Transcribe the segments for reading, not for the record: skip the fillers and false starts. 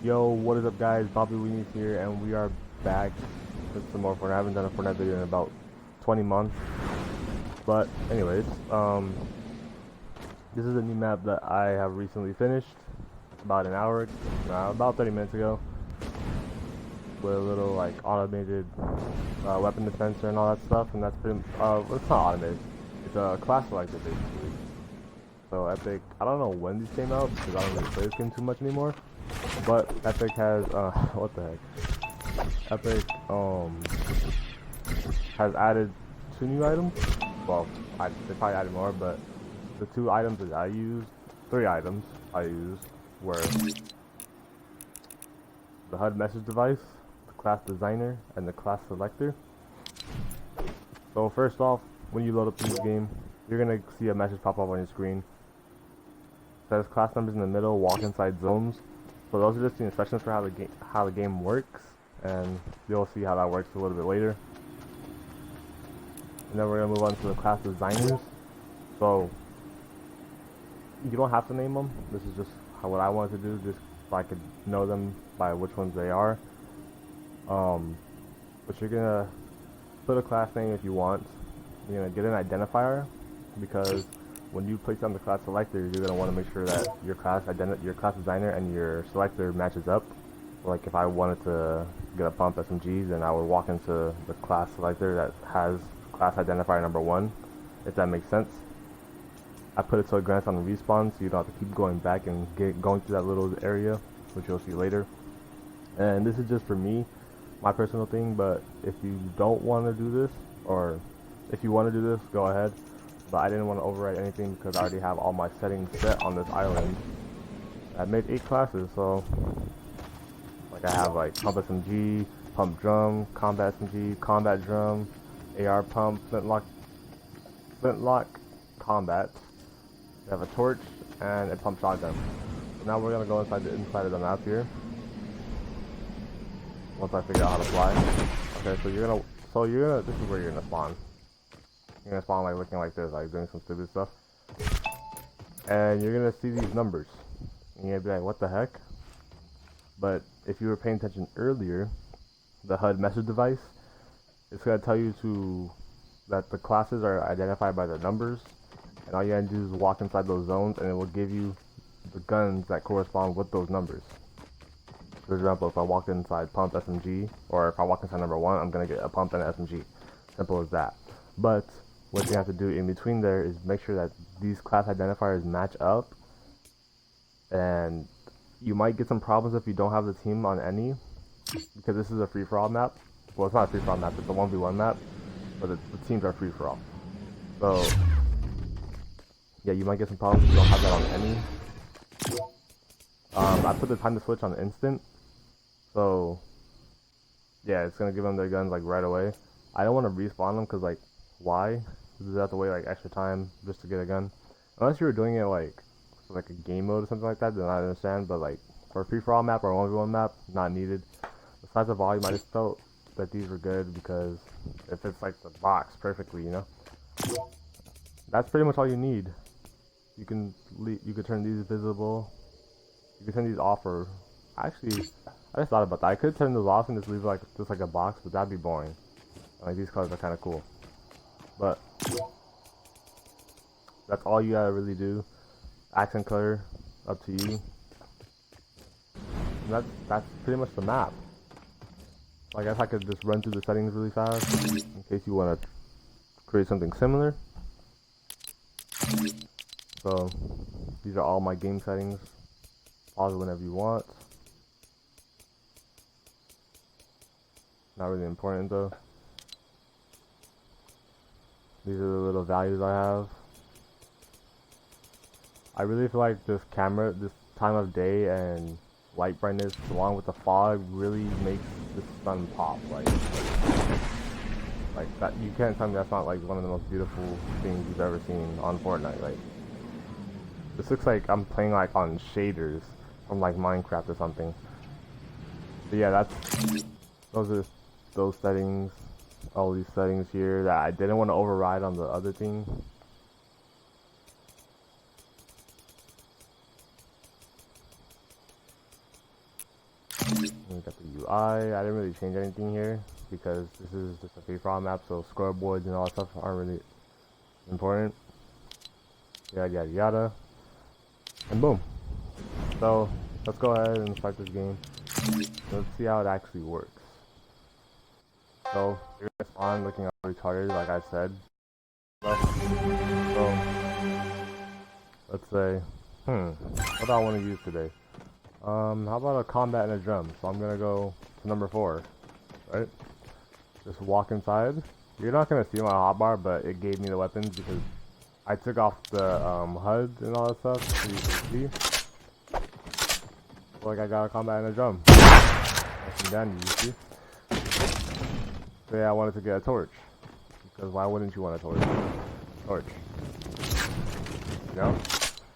Yo, what is up guys? Bobby Weenies here, and we are back with some more Fortnite. I haven't done a Fortnite video in about 20 months. But anyways, this is a new map that I have recently finished about an hour, about 30 minutes ago, with a little like automated weapon dispenser and all that stuff. And that's pretty, it's not automated. It's a class selector basically. So Epic, I don't know when these came out because I don't really play this game too much anymore. But Epic has what the heck? Epic has added 2 new items. Well, they probably added more, but the 2 items that I used, 3 items I used were the HUD message device, the class designer, and the class selector. So first off, when you load up this game, you're gonna see a message pop up on your screen. It says class numbers in the middle, walk inside zones. So those are just the instructions for how the game works, and you'll see how that works a little bit later. And then we're gonna move on to the class designers. So you don't have to name them. This is just what I wanted to do, just so I could know them by which ones they are. But you're gonna put a class name if you want. You're gonna get an identifier because when you place on the class selector, you're gonna want to make sure that your class designer and your selector matches up. Like if I wanted to get a pump SMGs, then I would walk into the class selector that has class identifier number 1, if that makes sense. I put it so it grants on the respawn, so you don't have to keep going back and going through that little area, which you'll see later. And this is just for me, my personal thing. But if you don't want to do this, or if you want to do this, go ahead. But I didn't want to overwrite anything because I already have all my settings set on this island. I made 8 classes, so like I have like pump SMG, pump drum, combat SMG, combat drum, AR pump, flintlock combat. We have a torch and a pump shotgun. So now we're gonna go inside of the map here. Once I figure out how to fly. Okay, so this is where you're gonna spawn. You're gonna spawn like looking like this, like doing some stupid stuff. And you're gonna see these numbers. And you're gonna be like, what the heck? But if you were paying attention earlier, the HUD message device, it's gonna tell you that the classes are identified by the numbers. And all you gotta do is walk inside those zones, and it will give you the guns that correspond with those numbers. For example, if I walk inside pump SMG, or if I walk inside number 1, I'm gonna get a pump and an SMG. Simple as that. But what you have to do in between there is make sure that these class identifiers match up. And you might get some problems if you don't have the team on any, because this is a free-for-all map. Well, it's not a free-for-all map, it's a 1v1 map, but the teams are free-for-all. So yeah, you might get some problems if you don't have that on any. I put the time to switch on instant, so yeah, it's gonna give them their guns like right away. I don't want to respawn them because like, why? Because you have to wait like extra time just to get a gun. Unless you were doing it like a game mode or something like that, then I understand. But like for a free-for-all map or a 1v1 map, not needed. Besides the volume, I just felt that these were good because it fits like the box perfectly, you know. That's pretty much all you need. You can turn these visible. You can turn these off, or actually, I just thought about that. I could turn those off and just leave just like a box, but that'd be boring. Like these colors are kind of cool, but that's all you gotta really do. Accent color, up to you. And that's pretty much the map. I guess I could just run through the settings really fast in case you want to create something similar. So these are all my game settings. Pause whenever you want. Not really important though. These are the little values I have. I really feel like this time of day and light brightness along with the fog really makes the sun pop. Like that, you can't tell me that's not like one of the most beautiful things you've ever seen on Fortnite. Like this looks like I'm playing like on shaders from like Minecraft or something. But yeah, those settings, all these settings here that I didn't want to override on the other thing. We got the UI. I didn't really change anything here because this is just a free-for-all map, so scoreboards and all that stuff aren't really important. Yada yada yada. And boom. So let's go ahead and start this game. Let's see how it actually works. So you're gonna spawn looking all retarded, like I said. So let's say, what do I want to use today? How about a combat and a drum? So I'm gonna go to number 4, right? Just walk inside. You're not gonna see my hotbar, but it gave me the weapons because I took off the HUD and all that stuff, so you can see. Like I got a combat and a drum. Nice and dandy, you see? So yeah, I wanted to get a torch. Because why wouldn't you want a torch? Torch. You know?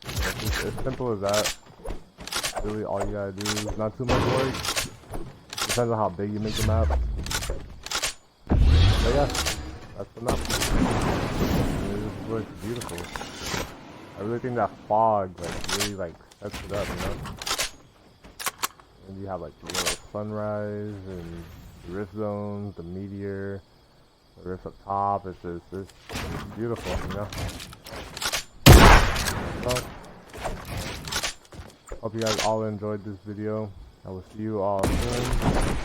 It's just as simple as that. Really all you gotta do is not too much work. Depends on how big you make the map. But yeah, that's the map. It just looks beautiful. I really think that fog really sets it up, you know? And you have like the little sunrise and the rift zones, the meteor, the rift up top. It's beautiful, you know? So, hope you guys all enjoyed this video. I will see you all soon.